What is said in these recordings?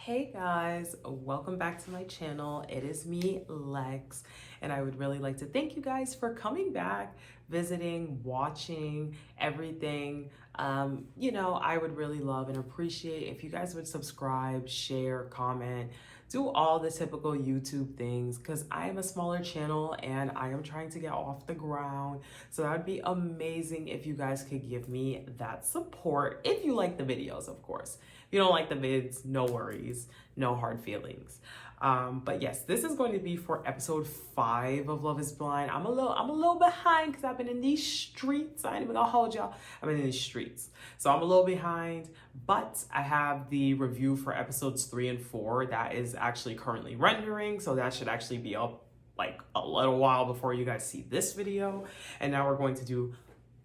Hey guys, welcome back to my channel. It is me, Lex, and I would really like to thank you guys for coming back, visiting, watching everything. I would really love and appreciate if you guys would subscribe, share, comment, do all the typical YouTube things because I am a smaller channel and I am trying to get off the ground. So that would be amazing if you guys could give me that support if you like the videos, of course. If you don't like the vids, no worries, no hard feelings. But yes, this is going to be for episode 5 of Love is Blind. I'm a little behind because I've been in these streets. I ain't even gonna hold y'all. I've been in these streets. So I'm a little behind, but I have the review for episodes 3 and 4 that is actually currently rendering. So that should actually be up like a little while before you guys see this video. And now we're going to do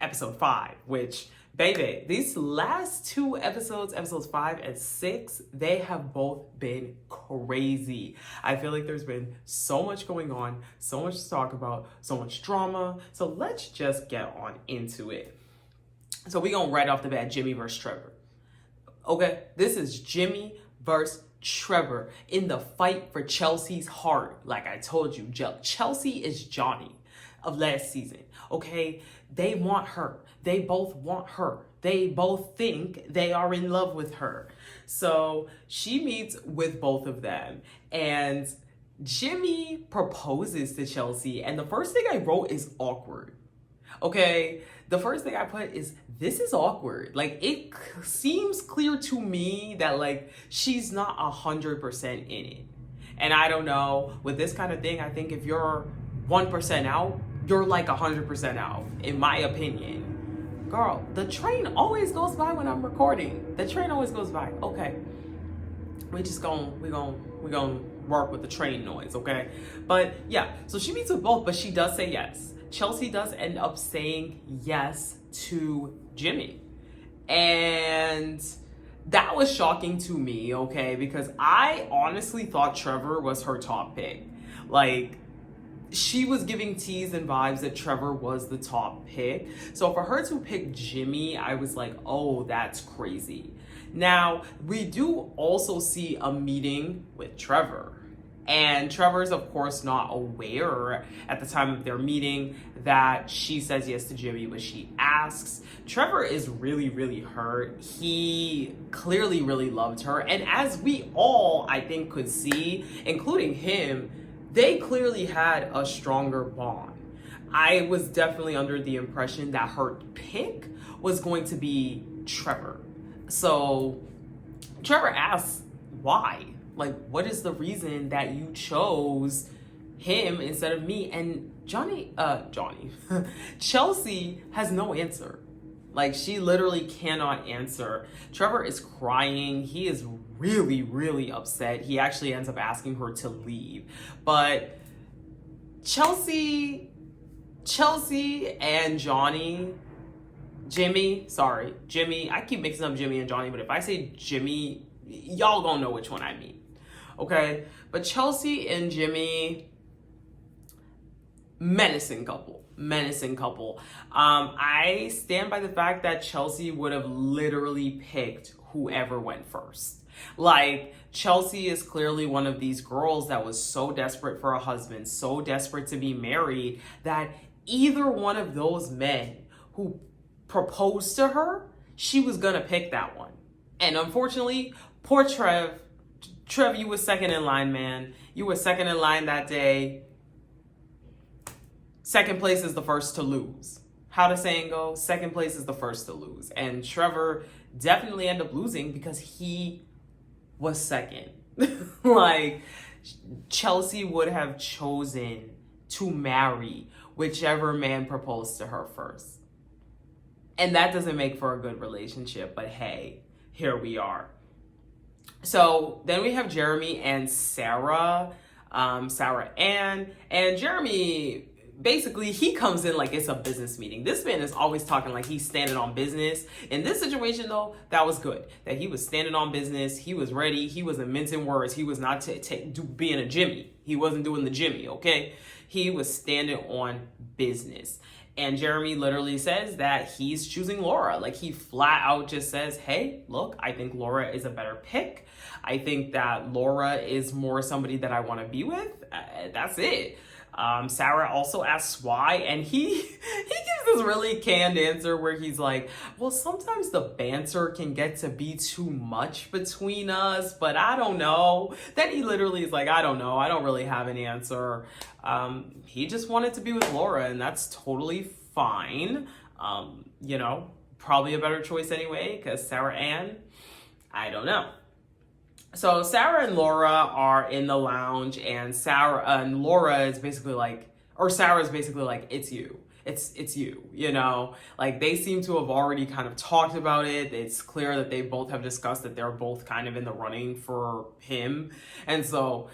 episode 5, which, baby, these last 2 episodes, episodes 5 and 6, they have both been crazy. I feel like there's been so much going on, so much to talk about, so much drama. So let's just get on into it. So we gonna right off the bat, Jimmy versus Trevor. Okay, this is Jimmy versus Trevor in the fight for Chelsea's heart. Like I told you, Chelsea is Johnny of last season. Okay, they want her. They both want her. They both think they are in love with her. So she meets with both of them and Jimmy proposes to Chelsea. And the first thing I wrote is awkward. Okay, the first thing I put is, this is awkward. Like, it seems clear to me that like she's not 100% in it. And I don't know, with this kind of thing, I think if you're 1% out, you're like 100% out, in my opinion. Girl, the train always goes by when I'm recording. The train always goes by. Okay, we gonna work with the train noise, okay? But yeah, so she meets with both, but she does say yes. Chelsea does end up saying yes to Jimmy. And that was shocking to me, okay? Because I honestly thought Trevor was her top pick. Like, she was giving tease and vibes that Trevor was the top pick. So for her to pick Jimmy, I was like, oh, that's crazy. Now, we do also see a meeting with Trevor. And Trevor's, of course, not aware at the time of their meeting that she says yes to Jimmy, but she asks. Trevor is really, really hurt. He clearly really loved her. And as we all, I think, could see, including him, they clearly had a stronger bond. I was definitely under the impression that her pick was going to be Trevor. So Trevor asks why. Like, what is the reason that you chose him instead of me? And Chelsea has no answer. Like, she literally cannot answer. Trevor is crying. He is really, really upset. He actually ends up asking her to leave. But Chelsea and Jimmy, I keep mixing up Jimmy and Johnny, but if I say Jimmy, y'all gonna know which one I mean. Okay, but Chelsea and Jimmy, menacing couple. I stand by the fact that Chelsea would have literally picked whoever went first. Like, Chelsea is clearly one of these girls that was so desperate for a husband, so desperate to be married, that either one of those men who proposed to her, she was gonna pick that one. And unfortunately, poor Trev, you were second in line, man. You were second in line that day. Second place is the first to lose. How the saying goes, second place is the first to lose. And Trevor definitely ended up losing because he was second. Like, Chelsea would have chosen to marry whichever man proposed to her first. And that doesn't make for a good relationship, but hey, here we are. So then we have Jeremy and Sarah Ann, and Jeremy, basically, he comes in like it's a business meeting. This man is always talking like he's standing on business. In this situation, though, that was good. That he was standing on business. He was ready. He wasn't mincing words. He was not being a Jimmy. He wasn't doing the Jimmy, okay? He was standing on business. And Jeremy literally says that he's choosing Laura. Like, he flat out just says, hey, look, I think Laura is a better pick. I think that Laura is more somebody that I want to be with. That's it. Sarah also asks why, and he gives this really canned answer where he's like, well, sometimes the banter can get to be too much between us, but I don't know. Then he literally is like, I don't know. I don't really have an answer. He just wanted to be with Laura, and that's totally fine. You know, probably a better choice anyway, because Sarah Ann, I don't know. So Sarah and Laura are in the lounge, and Laura is basically like, or Sarah is basically like, it's you. It's you, you know? Like, they seem to have already kind of talked about it. It's clear that they both have discussed that they're both kind of in the running for him. And so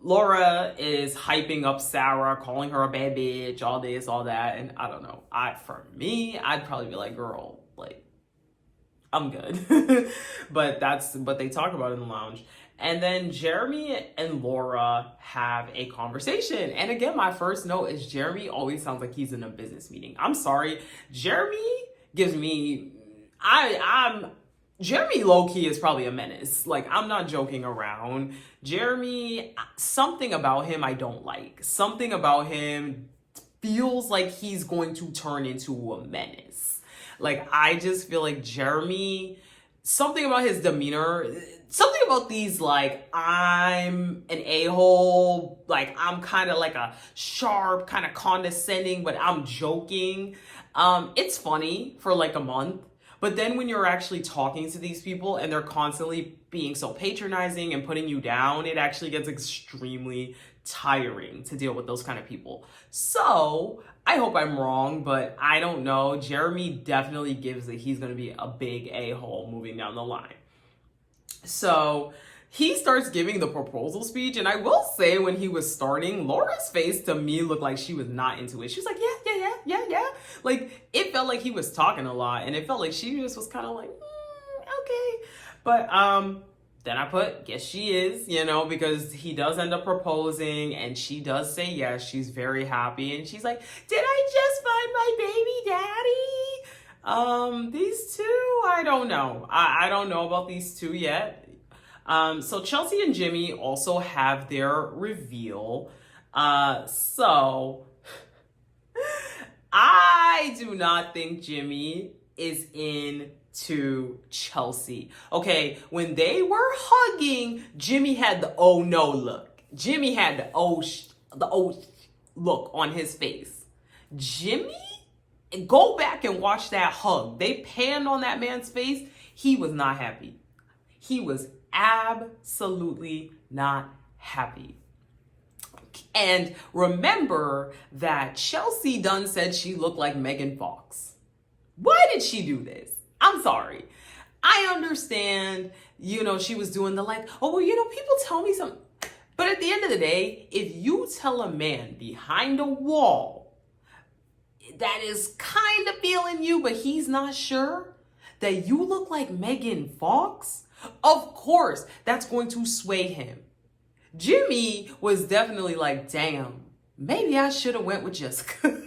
Laura is hyping up Sarah, calling her a bad bitch, all this, all that. And I don't know. For me, I'd probably be like, girl, like, I'm good. But that's what they talk about in the lounge. And then Jeremy and Laura have a conversation. And again, my first note is Jeremy always sounds like he's in a business meeting. I'm sorry. Jeremy gives me, Jeremy low-key is probably a menace. Like, I'm not joking around. Jeremy, something about him I don't like. Something about him feels like he's going to turn into a menace. Like, I just feel like Jeremy, something about his demeanor, something about these, like, I'm an a-hole, like, I'm kind of like a sharp, kind of condescending, but I'm joking. It's funny for like a month, but then when you're actually talking to these people and they're constantly being so patronizing and putting you down, it actually gets extremely tiring to deal with those kind of people. So I hope I'm wrong, but I don't know. Jeremy definitely gives that he's going to be a big a-hole moving down the line. So he starts giving the proposal speech, and I will say when he was starting, Laura's face to me looked like she was not into it. She was like, yeah. Like, it felt like he was talking a lot, and it felt like she just was kind of like, okay. But then I put, yes, she is, you know, because he does end up proposing, and she does say yes. She's very happy, and she's like, did I just find my baby daddy? These two, I don't know. I don't know about these two yet. So Chelsea and Jimmy also have their reveal. So I do not think Jimmy is into Chelsea. Okay, when they were hugging, Jimmy had the oh no look. Jimmy had the oh look on his face. Jimmy, go back and watch that hug. They panned on that man's face. He was not happy. He was absolutely not happy. And remember that Chelsea Dunn said she looked like Megan Fox. Why did she do this? I'm sorry. I understand, you know, she was doing the like, oh, well, you know, people tell me something. But at the end of the day, if you tell a man behind a wall that is kind of feeling you, but he's not sure, that you look like Megan Fox, of course, that's going to sway him. Jimmy was definitely like, damn, maybe I should have went with Jessica.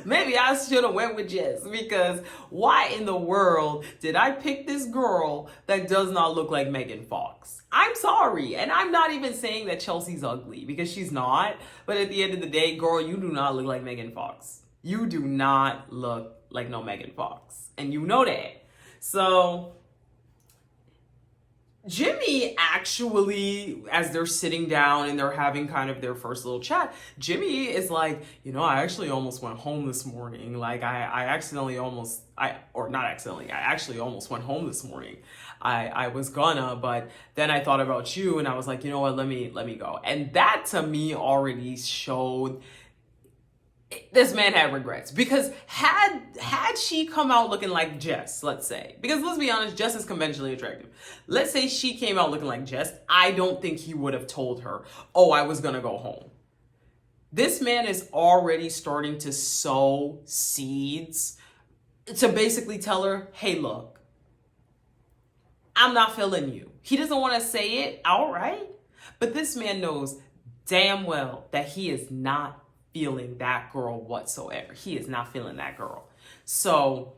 Maybe I should have went with Jess, because why in the world did I pick this girl that does not look like Megan Fox? I'm sorry. And I'm not even saying that Chelsea's ugly, because she's not. But at the end of the day, girl, you do not look like Megan Fox. You do not look like no Megan Fox. And you know that. So Jimmy actually, as they're sitting down and they're having kind of their first little chat, Jimmy is like, you know, I actually almost went home this morning. Like, I actually almost went home this morning. I was gonna, but then I thought about you and I was like, you know what, let me go. And that to me already showed this man had regrets, because had she come out looking like Jess, let's say, because let's be honest, Jess is conventionally attractive. Let's say she came out looking like Jess, I don't think he would have told her, oh, I was gonna go home. This man is already starting to sow seeds to basically tell her, hey, look, I'm not feeling you. He doesn't want to say it outright, but this man knows damn well that he is not feeling that girl whatsoever. He is not feeling that girl. So,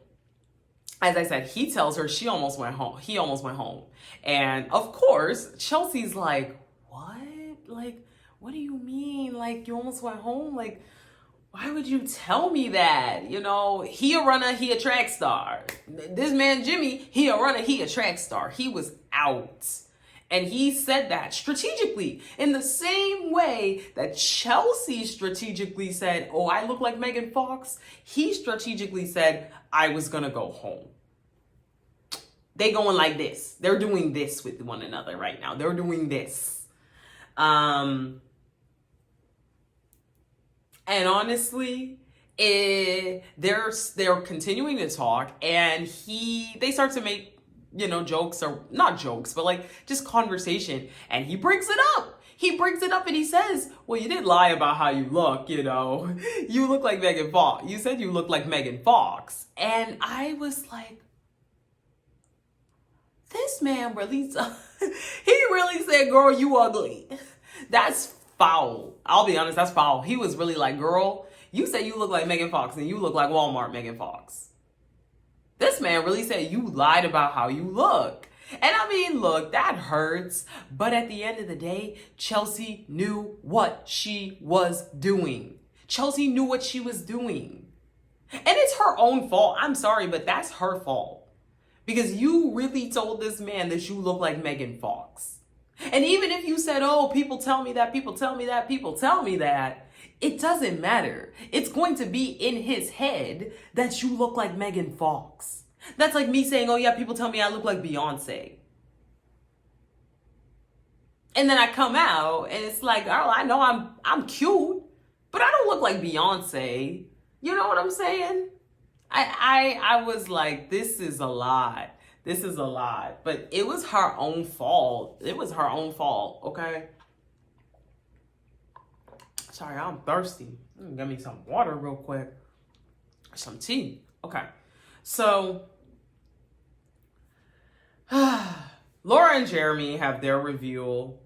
as I said, he tells her she almost went home. He almost went home. And of course, Chelsea's like, what? Like, what do you mean? Like, you almost went home? Like, why would you tell me that? You know, he a runner, he a track star. This man, Jimmy, he a runner, he a track star. He was out. And he said that strategically, in the same way that Chelsea strategically said, oh, I look like Megan Fox. He strategically said, I was going to go home. They going like this. They're doing this with one another right now. They're doing this. And honestly, they're continuing to talk, and they start to make, you know, jokes, or not jokes, but like just conversation. And he brings it up. He brings it up and he says, well, you did lie about how you look, you know. You look like Megan Fox. You said you look like Megan Fox. And I was like, this man really, he really said, girl, you ugly. That's foul. I'll be honest, that's foul. He was really like, girl, you said you look like Megan Fox and you look like Walmart Megan Fox. This man really said you lied about how you look. And I mean, look, that hurts. But at the end of the day, Chelsea knew what she was doing. Chelsea knew what she was doing. And it's her own fault. I'm sorry, but that's her fault. Because you really told this man that you look like Megan Fox. And even if you said, oh, people tell me that, people tell me that, people tell me that, it doesn't matter. It's going to be in his head that you look like Megan Fox. That's like me saying, oh yeah, people tell me I look like Beyonce. And then I come out and it's like, oh, I know I'm cute, but I don't look like Beyonce. You know what I'm saying? I was like, this is a lot. This is a lot. But it was her own fault. It was her own fault, okay? Sorry, I'm thirsty. Get me some water real quick. Some tea. Okay. So, Laura and Jeremy have their reveal.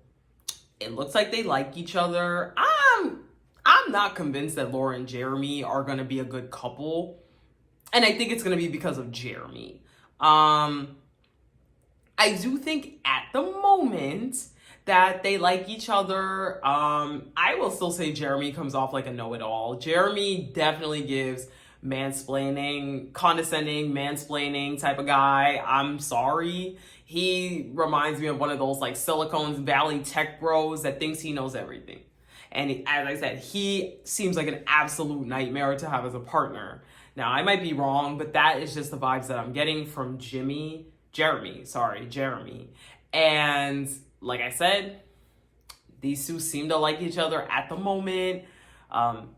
It looks like they like each other. I'm not convinced that Laura and Jeremy are going to be a good couple. And I think it's going to be because of Jeremy. I do think at the moment that they like each other. I will still say Jeremy comes off like a know-it-all. Jeremy definitely gives mansplaining, condescending, mansplaining type of guy. I'm sorry. He reminds me of one of those like Silicon Valley tech bros that thinks he knows everything. And as I said, he seems like an absolute nightmare to have as a partner. Now, I might be wrong, but that is just the vibes that I'm getting from Jeremy. And like I said, these two seem to like each other at the moment.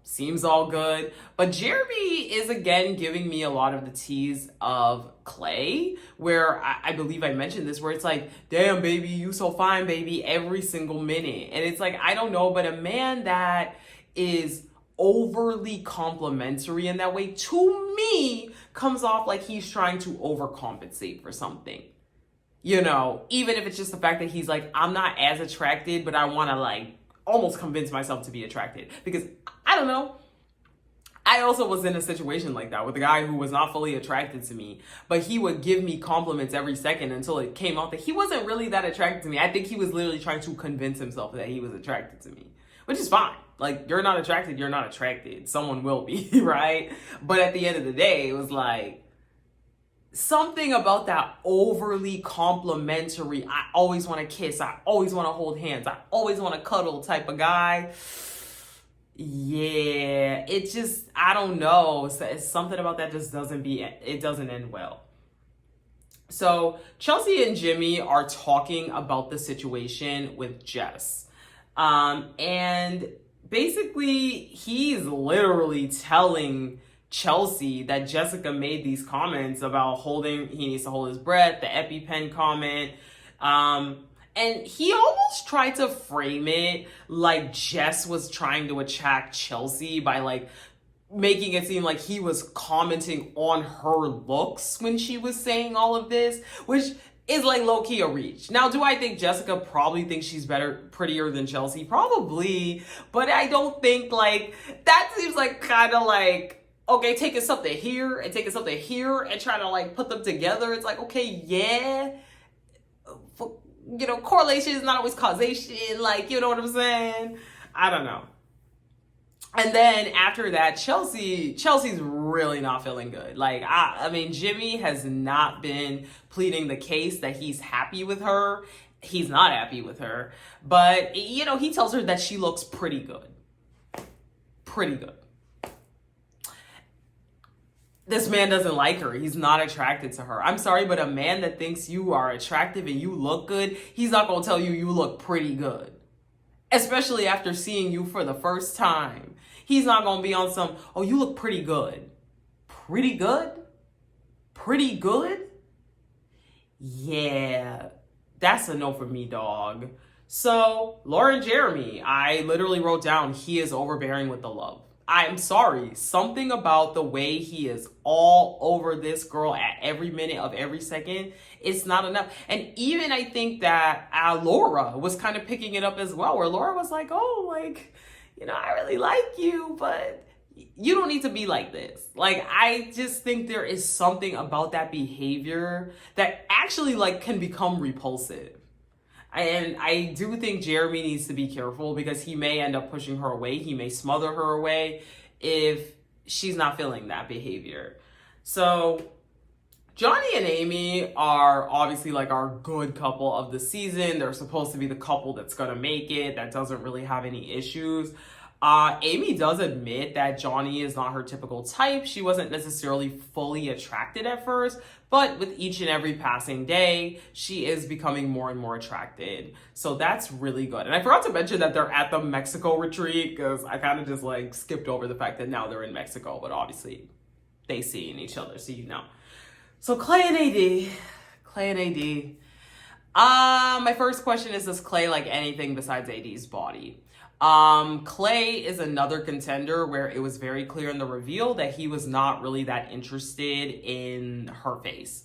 Seems all good. But Jeremy is again giving me a lot of the tease of Clay, where I believe I mentioned this, where it's like, damn, baby, you so fine, baby, every single minute. And it's like, I don't know, but a man that is overly complimentary in that way, to me, comes off like he's trying to overcompensate for something. You know, even if it's just the fact that he's like, I'm not as attracted, but I want to like almost convince myself to be attracted. Because I don't know. I also was in a situation like that with a guy who was not fully attracted to me, but he would give me compliments every second until it came out that he wasn't really that attracted to me. I think he was literally trying to convince himself that he was attracted to me, which is fine. Like, you're not attracted, you're not attracted. Someone will be, right? But at the end of the day, it was like, something about that overly complimentary, I always want to kiss, I always want to hold hands, I always want to cuddle type of guy. Yeah, it just, I don't know. It's something about that just doesn't end well. So Chelsea and Jimmy are talking about the situation with Jess. And basically he's literally telling Chelsea that Jessica made these comments about he needs to hold his breath, the EpiPen comment. And he almost tried to frame it like Jess was trying to attack Chelsea by like making it seem like he was commenting on her looks when she was saying all of this, which is like low key a reach. Now, do I think Jessica probably thinks she's prettier than Chelsea? Probably, but I don't think like that seems like kind of like, okay, taking something here and taking something here and trying to like put them together. It's like, okay, yeah, you know, correlation is not always causation. Like, you know what I'm saying? I don't know. And then after that, Chelsea's really not feeling good. Like, I mean, Jimmy has not been pleading the case that he's happy with her. He's not happy with her. But, you know, he tells her that she looks pretty good. Pretty good. This man doesn't like her. He's not attracted to her. I'm sorry, but a man that thinks you are attractive and you look good, he's not going to tell you look pretty good. Especially after seeing you for the first time. He's not going to be on some, oh, you look pretty good. Pretty good? Pretty good? Yeah, that's a no for me, dog. So, Laura and Jeremy, I literally wrote down, he is overbearing with the love. I'm sorry, something about the way he is all over this girl at every minute of every second, it's not enough. And even I think that Laura was kind of picking it up as well, where Laura was like, oh, like, you know, I really like you, but you don't need to be like this. Like, I just think there is something about that behavior that actually like can become repulsive. And I do think Jeremy needs to be careful because he may end up pushing her away. He may smother her away if she's not feeling that behavior. So Johnny and Amy are obviously like our good couple of the season. They're supposed to be the couple that's going to make it, that doesn't really have any issues. Amy does admit that Johnny is not her typical type. She wasn't necessarily fully attracted at first, but with each and every passing day, she is becoming more and more attracted. So that's really good. And I forgot to mention that they're at the Mexico retreat because I kind of just like skipped over the fact that now they're in Mexico, but obviously they see each other, so you know. So Clay and AD. My first question is, does Clay like anything besides AD's body? Clay is another contender where it was very clear in the reveal that he was not really that interested in her face.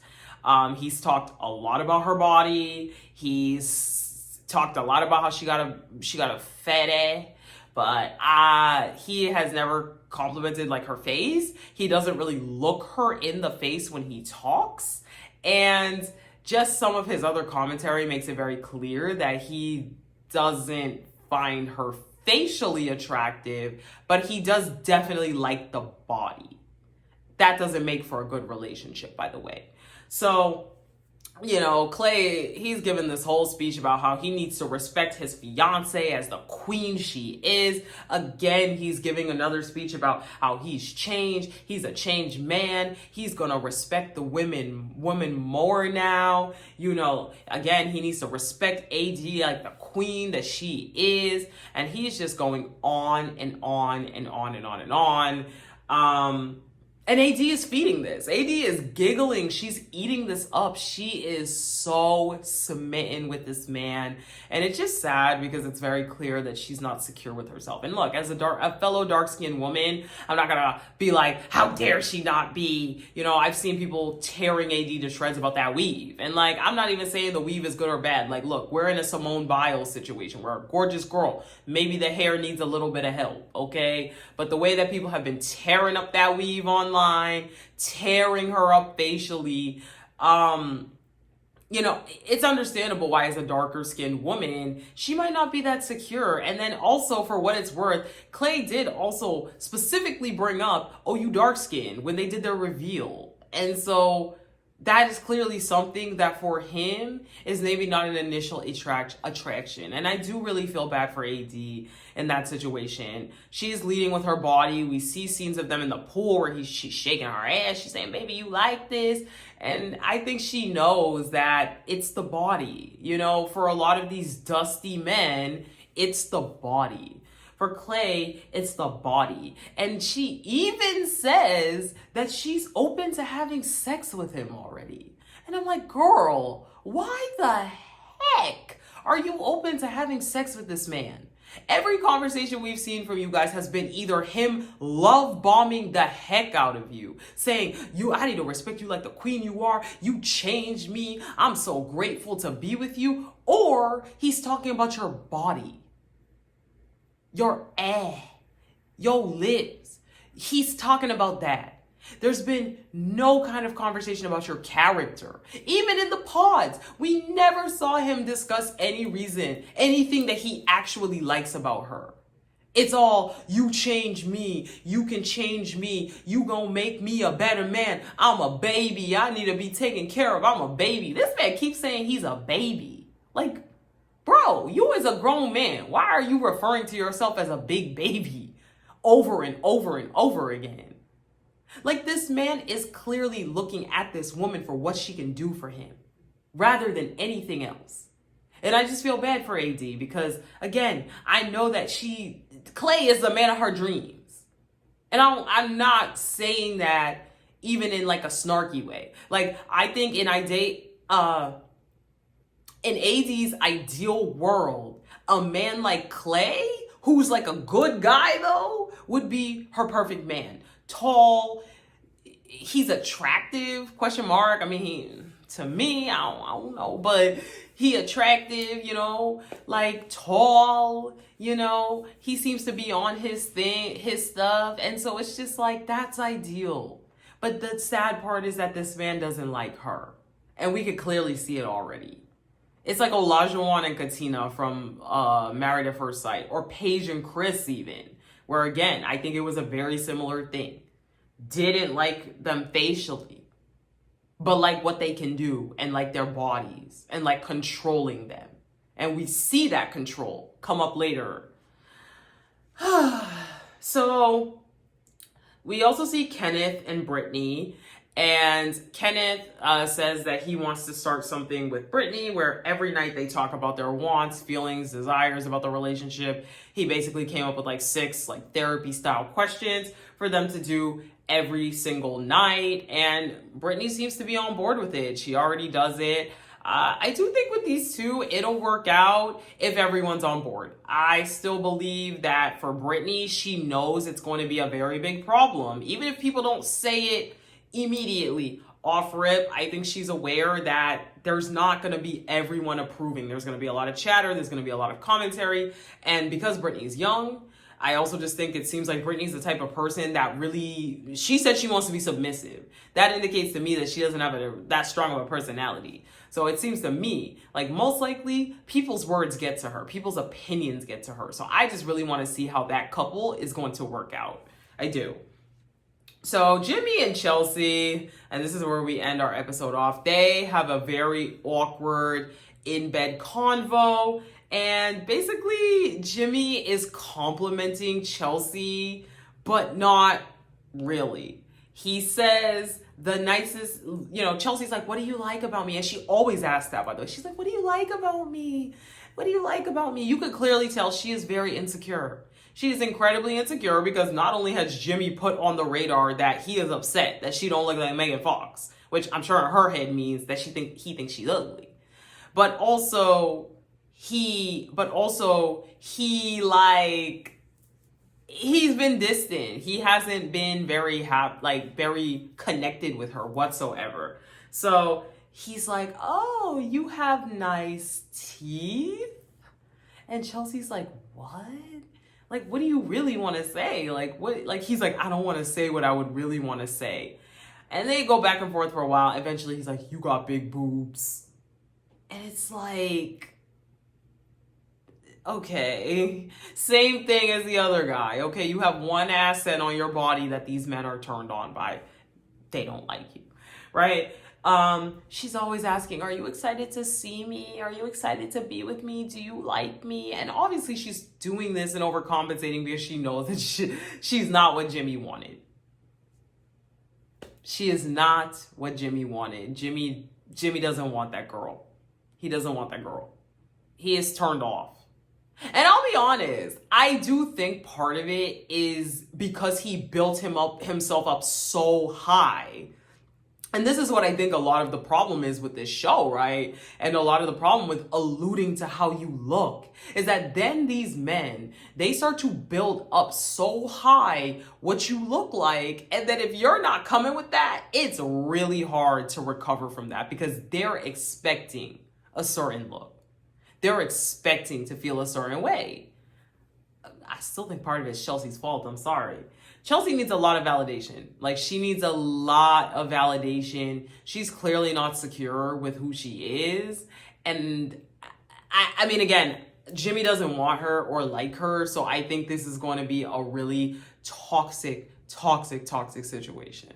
He's talked a lot about her body. He's talked a lot about how she got a fatty, but he has never complimented like her face. He doesn't really look her in the face when he talks, and just some of his other commentary makes it very clear that he doesn't find her facially attractive, but he does definitely like the body. That doesn't make for a good relationship, by the way. So, you know, Clay, he's given this whole speech about how he needs to respect his fiance as the queen she is. Again, he's giving another speech about how he's changed. He's a changed man. He's going to respect the women more now. You know, again, he needs to respect AD like the queen that she is. And he's just going on and on and on and on and on. And AD is feeding this. AD is giggling. She's eating this up. She is so smitten with this man. And it's just sad because it's very clear that she's not secure with herself. And look, as a fellow dark-skinned woman, I'm not going to be like, how dare she not be? You know, I've seen people tearing AD to shreds about that weave. And like, I'm not even saying the weave is good or bad. Like, look, we're in a Simone Biles situation. We're a gorgeous girl. Maybe the hair needs a little bit of help, okay? But the way that people have been tearing up that weave online, tearing her up facially, you know, it's understandable why as a darker skinned woman, she might not be that secure. And then also, for what it's worth, Clay did also specifically bring up, oh, you dark skinned, when they did their reveal. And so that is clearly something that for him is maybe not an initial attraction. And I do really feel bad for AD in that situation. She's leading with her body. We see scenes of them in the pool where she's shaking her ass. She's saying, baby, you like this? And I think she knows that it's the body. You know, for a lot of these dusty men, it's the body. For Clay, it's the body. And she even says that she's open to having sex with him already. And I'm like, girl, why the heck are you open to having sex with this man? Every conversation we've seen from you guys has been either him love bombing the heck out of you, saying, I need to respect you like the queen you are. You changed me. I'm so grateful to be with you. Or he's talking about your body, your your lips. He's talking about that. There's been no kind of conversation about your character. Even in the pods, we never saw him discuss anything that he actually likes about her. It's all, you change me, you can change me, you gonna make me a better man. I'm a baby, I need to be taken care of, I'm a baby. This man keeps saying he's a baby. Like, bro, you as a grown man, why are you referring to yourself as a big baby over and over and over again? Like, this man is clearly looking at this woman for what she can do for him rather than anything else. And I just feel bad for AD because, again, I know that Clay is the man of her dreams. And I'm not saying that even in like a snarky way. Like, I think in AD's ideal world, a man like Clay, who's like a good guy though, would be her perfect man. Tall, he's attractive, ? I mean, to me, I don't know, but he attractive, like tall, he seems to be on his stuff. And so it's just like, that's ideal. But the sad part is that this man doesn't like her. And we could clearly see it already. It's like Olajuwon and Katina from Married at First Sight, or Paige and Chris even, where again, I think it was a very similar thing. Didn't like them facially, but like what they can do and like their bodies and like controlling them. And we see that control come up later. So we also see Kenneth and Brittany. And Kenneth says that he wants to start something with Brittany where every night they talk about their wants, feelings, desires about the relationship. He basically came up with like 6 like therapy style questions for them to do every single night. And Brittany seems to be on board with it. She already does it. I do think with these two, it'll work out if everyone's on board. I still believe that for Brittany, she knows it's going to be a very big problem. Even if people don't say it immediately off rip, I think she's aware that there's not going to be everyone approving. There's going to be a lot of chatter. There's going to be a lot of commentary. And because Brittany's young, I also just think it seems like Brittany's the type of person that really, she said she wants to be submissive. That indicates to me that she doesn't have that strong of a personality. So it seems to me like most likely people's words get to her. People's opinions get to her. So I just really want to see how that couple is going to work out. I do. So Jimmy and Chelsea, and this is where we end our episode off, they have a very awkward in-bed convo. And basically, Jimmy is complimenting Chelsea, but not really. He says the nicest, Chelsea's like, what do you like about me? And she always asks that, by the way. She's like, what do you like about me? What do you like about me? You could clearly tell she is very insecure. She is incredibly insecure because not only has Jimmy put on the radar that he is upset that she don't look like Megan Fox, which I'm sure in her head means that he thinks she's ugly, but also he's been distant. He hasn't been very connected with her whatsoever. So he's like, oh, you have nice teeth? And Chelsea's like, what? Like, what do you really want to say? Like, what? Like, he's like, I don't want to say what I would really want to say. And they go back and forth for a while. Eventually, he's like, you got big boobs. And it's like, okay, same thing as the other guy. Okay, you have one asset on your body that these men are turned on by. They don't like you, right? She's always asking, are you excited to see me? Are you excited to be with me? Do you like me? And obviously she's doing this and overcompensating because she knows that she's not what Jimmy wanted. She is not what Jimmy wanted. Jimmy doesn't want that girl. He doesn't want that girl. He is turned off. And I'll be honest, I do think part of it is because he built himself up so high And this is what I think a lot of the problem is with this show, right? And a lot of the problem with alluding to how you look is that then these men, they start to build up so high what you look like. And that if you're not coming with that, it's really hard to recover from that because they're expecting a certain look. They're expecting to feel a certain way. I still think part of it is Chelsea's fault. I'm sorry. Chelsea needs a lot of validation. Like, she needs a lot of validation. She's clearly not secure with who she is. And I mean, again, Jimmy doesn't want her or like her. So I think this is going to be a really toxic situation.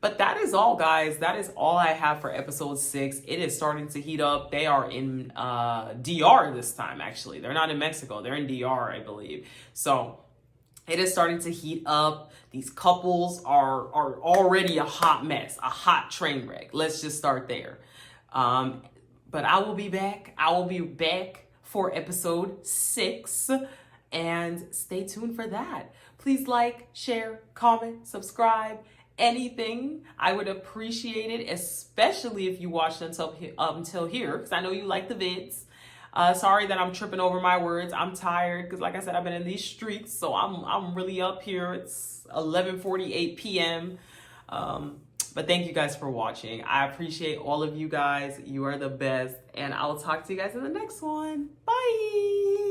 But that is all, guys. That is all I have for episode 6. It is starting to heat up. They are in DR this time, actually. They're not in Mexico. They're in DR, I believe. So it is starting to heat up. These couples are already a hot mess, a hot train wreck. Let's just start there. But I will be back. I will be back for episode 6. And stay tuned for that. Please like, share, comment, subscribe. Anything. I would appreciate it, especially if you watched until here, because I know you like the vids. Sorry that I'm tripping over my words. I'm tired because, like I said, I've been in these streets, so I'm really up here. It's 11:48 p.m. But thank you guys for watching. I appreciate all of you guys. You are the best, and I will talk to you guys in the next one. Bye.